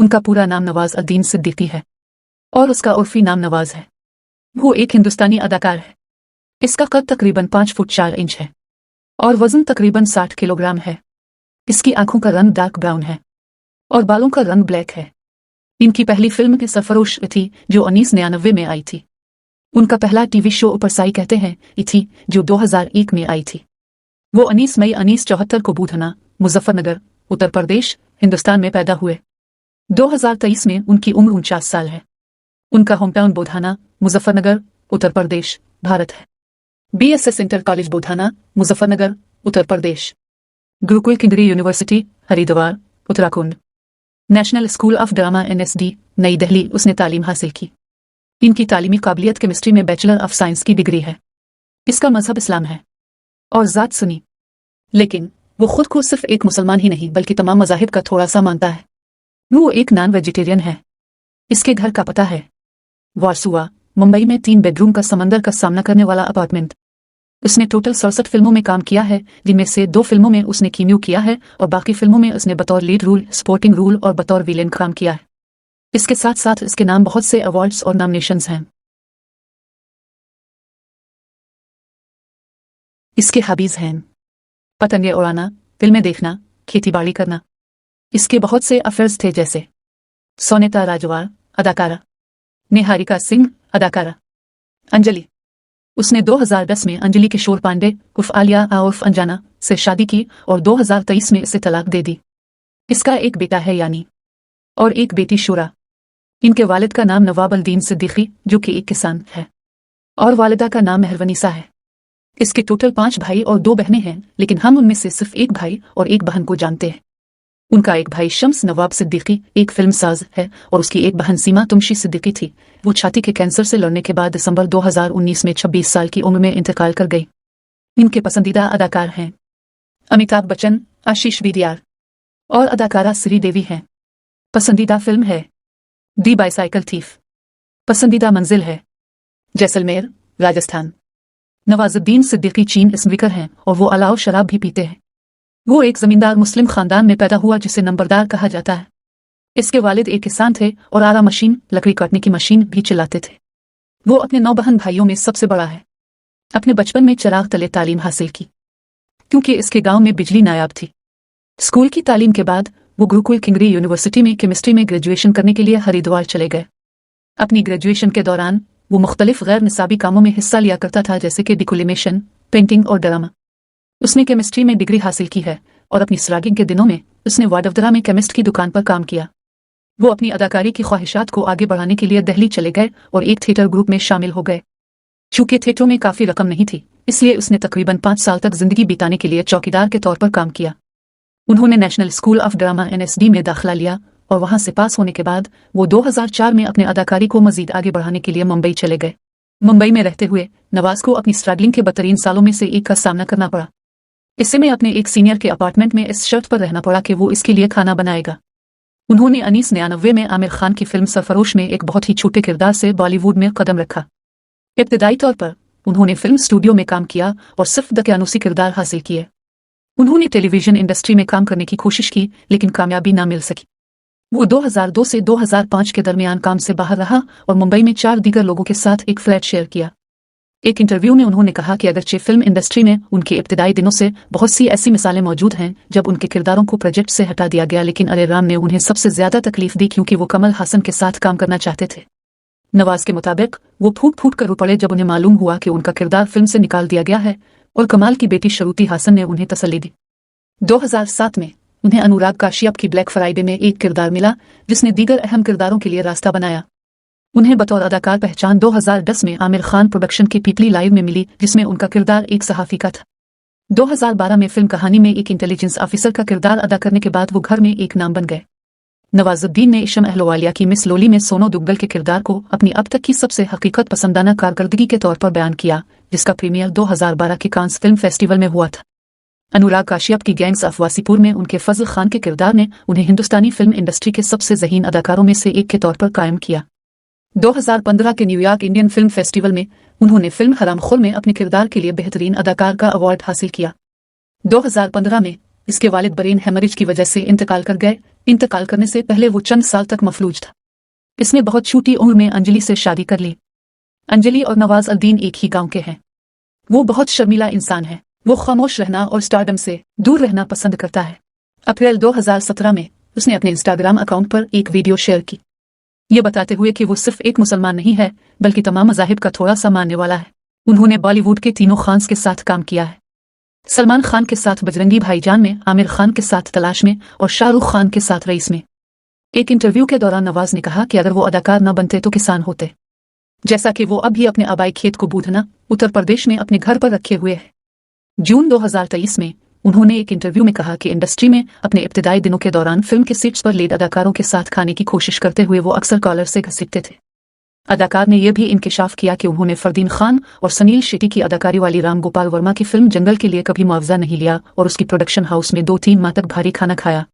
उनका पूरा नाम नवाज अद्दीन सिद्दीकी है और उसका उर्फी नाम नवाज है। वो एक हिंदुस्तानी अदाकार है। इसका कद तकरीबन 5 फुट 4 इंच है और वजन तकरीबन 60 किलोग्राम है। इसकी आंखों का रंग डार्क ब्राउन है और बालों का रंग ब्लैक है। इनकी पहली फिल्म सरफरोश थी जो 1999 में आई थी। उनका पहला टीवी शो ऊपर साई कहते हैं थी जो 2001 में आई थी। वो 19 मई 1974 को बूधना, मुजफ्फरनगर, उत्तर प्रदेश, हिंदुस्तान में पैदा हुए। 2023 में उनकी उम्र 49 साल है। उनका होमटाउन बोधाना, मुजफ्फरनगर, उत्तर प्रदेश, भारत है। BSS inter college Budhana, Muzaffarnagar, Uttar Pradesh. Gurukul केंद्रीय university, Haridwar, Uttarakhand. National school of drama NSD, Nai Delhi उसने तालीम हासिल की। इनकी तालीमी काबिलियत केमिस्ट्री में बैचलर ऑफ साइंस की डिग्री है। इसका मजहब इस्लाम है और ज़ात सुन्नी। लेकिन वो खुद को सिर्फ एक मुसलमान ही नहीं बल्कि तमाम मज़ाहिब का थोड़ा सा मानता है। वो एक नॉन वेजिटेरियन है। इसके घर का पता है वारसुआ, मुंबई में 3 बेडरूम का समंदर का सामना करने वाला अपार्टमेंट। उसने टोटल 67 फिल्मों में काम किया है, जिनमें से 2 फिल्मों में उसने कीमियो किया है और बाकी फिल्मों में उसने बतौर लीड रोल, सपोर्टिंग रोल और बतौर विलेन काम किया है। इसके साथ साथ इसके नाम बहुत से अवार्ड्स और नॉमिनेशंस हैं। इसके हॉबीज हैं पतंगे उड़ाना, फिल्में देखना, खेती-बाड़ी करना। इसके बहुत से अफेयर्स थे जैसे सोनेता राजवार, अदाकारा, निहारिका सिंह, अदाकारा, अंजलि। उसने 2010 में अंजलि किशोर पांडे उर्फ आलिया उर्फ अंजना से शादी की और 2023 में इसे तलाक दे दी। इसका एक बेटा है यानी और एक बेटी शुरा। इनके वालिद का नाम नवाब अल्दीन सिद्दीकी जो कि एक किसान है और वालिदा का नाम मेहरवनीसा है। इसके टोटल 5 भाई और 2 बहनें हैं, लेकिन हम उनमें से सिर्फ एक भाई और एक बहन को जानते हैं। उनका एक भाई शम्स नवाब सिद्दीकी एक फिल्म साज है और उसकी एक बहन सीमा तुमशी सिद्दीकी थी। वो छाती के कैंसर से लड़ने के बाद दिसंबर 2019 में 26 साल की उम्र में इंतकाल कर गई। इनके पसंदीदा अदाकार हैं अमिताभ बच्चन, आशीष विद्यार और अदाकारा श्रीदेवी हैं। पसंदीदा फिल्म है दी बाइसाइकिल थीफ। पसंदीदा मंजिल है जैसलमेर, राजस्थान। नवाजुद्दीन सिद्दीकी चीन स्पीकर हैं और वो अलाव शराब भी पीते हैं। वो एक जमींदार मुस्लिम खानदान में पैदा हुआ जिसे नंबरदार कहा जाता है। इसके वालिद एक किसान थे और आरा मशीन, लकड़ी काटने की मशीन भी चलाते थे। वो अपने 9 बहन भाइयों में सबसे बड़ा है। अपने बचपन में चिराग तले तालीम हासिल की क्योंकि इसके गांव में बिजली नायाब थी। स्कूल की तालीम के बाद वो गुरुकुल केंद्रीय यूनिवर्सिटी में केमिस्ट्री में ग्रेजुएशन करने के लिए हरिद्वार चले गए। अपनी ग्रेजुएशन के दौरान वो मुख्तलिफ गैर निसाबी कामों में हिस्सा लिया करता था जैसे कि डिकोलिमेशन, पेंटिंग और ड्रामा। उसने केमिस्ट्री में डिग्री हासिल की है और अपनी स्रागिंग के दिनों में उसने वाडवदरा में केमिस्ट की दुकान पर काम किया। वो अपनी अदाकारी की ख्वाहिशात को आगे बढ़ाने के लिए दिल्ली चले गए और एक थिएटर ग्रुप में शामिल हो गए। चूंकि थिएटरों में काफ़ी रकम नहीं थी, इसलिए उसने तकरीबन 5 साल तक जिंदगी बिताने के लिए चौकीदार के तौर पर काम किया। उन्होंने national school of drama NSD में दाखिला लिया और वहां से पास होने के बाद वो 2004 में अपने अदाकारी को मजीद आगे बढ़ाने के लिए मुंबई चले गए। मुंबई में रहते हुए नवाज को अपनी स्ट्रगलिंग के बदतरीन सालों में से एक का सामना करना पड़ा। इससे में अपने एक सीनियर के अपार्टमेंट में इस शर्त पर रहना पड़ा कि वो इसके लिए खाना बनाएगा। उन्होंने 1999 में आमिर खान की फिल्म सरफरोश में एक बहुत ही छोटे किरदार से बॉलीवुड में कदम रखा। इब्तदाई तौर पर उन्होंने फिल्म स्टूडियो में काम किया और सिर्फ दकियानूसी किरदार हासिल किए। उन्होंने टेलीविजन इंडस्ट्री में काम करने की कोशिश की लेकिन कामयाबी ना मिल सकी। वो 2002 से 2005 के दरमियान काम से बाहर रहा और मुंबई में 4 दीगर लोगों के साथ एक फ्लैट शेयर किया। एक इंटरव्यू में उन्होंने कहा कि अगरचे फिल्म इंडस्ट्री में उनके इब्तदाई दिनों से बहुत सी ऐसी मिसालें मौजूद हैं जब उनके किरदारों को प्रोजेक्ट से हटा दिया गया, लेकिन अरे राम ने उन्हें सबसे ज्यादा तकलीफ दी क्योंकि वो कमल हासन के साथ काम करना चाहते थे। नवाज के मुताबिक वो फूट फूट कर रो पड़े जब उन्हें मालूम हुआ कि उनका किरदार फिल्म से निकाल दिया गया है और कमाल की बेटी शरूती हासन ने उन्हें तसल्ली दी। 2007 में उन्हें अनुराग काश्यप की ब्लैक फ्राइडे में एक किरदार मिला जिसने दीगर अहम किरदारों के लिए रास्ता बनाया। उन्हें बतौर अदाकार पहचान 2010 में आमिर खान प्रोडक्शन की पीपली लाइव में मिली जिसमें उनका किरदार एक सहाफी का था। 2012 में फिल्म कहानी में एक इंटेलिजेंस ऑफिसर का किरदार अदा करने के बाद वो घर में एक नाम बन गए। नवाजुद्दीन ने इशम अहलुवालिया की मिस लोली में सोनो दुग्गल के किरदार को अपनी अब तक की सबसे हकीकत पसंदाना कारकर्दगी के तौर पर बयान किया, जिसका प्रीमियर 2012 के कांस फिल्म फेस्टिवल में हुआ था। अनुराग काश्यप की गैंग्स ऑफ वासीपुर में उनके फजल खान के किरदार ने उन्हें हिंदुस्तानी फिल्म इंडस्ट्री के सबसे ज़हीन अदाकारों में से एक के तौर पर कायम किया। 2015 के न्यूयॉर्क इंडियन फिल्म फेस्टिवल में उन्होंने फिल्म हरामखोर में अपने किरदार के लिए बेहतरीन अदाकार का अवार्ड हासिल किया। 2015 में इसके वालिद ब्रेन हेमरेज की वजह से इंतकाल कर गए। इंतकाल करने से पहले वो चंद साल तक मफलूज था। इसने बहुत छोटी उम्र में अंजलि से शादी कर ली। अंजलि और नवाज अल-दीन एक ही गांव के हैं। वो बहुत शर्मीला इंसान है। वो खामोश रहना और स्टारडम से दूर रहना पसंद करता है। अप्रैल 2017 में उसने अपने इंस्टाग्राम अकाउंट पर एक वीडियो शेयर की, ये बताते हुए कि वो सिर्फ एक मुसलमान नहीं है बल्कि तमाम मज़ाहिब का थोड़ा सा मानने वाला है। उन्होंने बॉलीवुड के तीनों खान्स के साथ काम किया है। सलमान खान के साथ बजरंगी भाईजान में, आमिर खान के साथ तलाश में और शाहरुख खान के साथ रईस में। एक इंटरव्यू के दौरान नवाज ने कहा कि अगर वो अदाकार न बनते तो किसान होते, जैसा कि वो अब भी अपने आबाई खेत को बूधना, उत्तर प्रदेश में अपने घर पर रखे हुए है। जून 2023 में उन्होंने एक इंटरव्यू में कहा कि इंडस्ट्री में अपने इब्तिदाई दिनों के दौरान फिल्म के सेट्स पर लीड अदाकारों के साथ खाने की कोशिश करते हुए वो अक्सर कॉलर से घसीटते थे। अदाकार ने यह भी इंकिशाफ किया कि उन्होंने फरदीन खान और सनील शेट्टी की अदाकारी वाली राम गोपाल वर्मा की फिल्म जंगल के लिए कभी मुआवजा नहीं लिया और उसकी प्रोडक्शन हाउस में 2-3 माह तक भारी खाना खाया।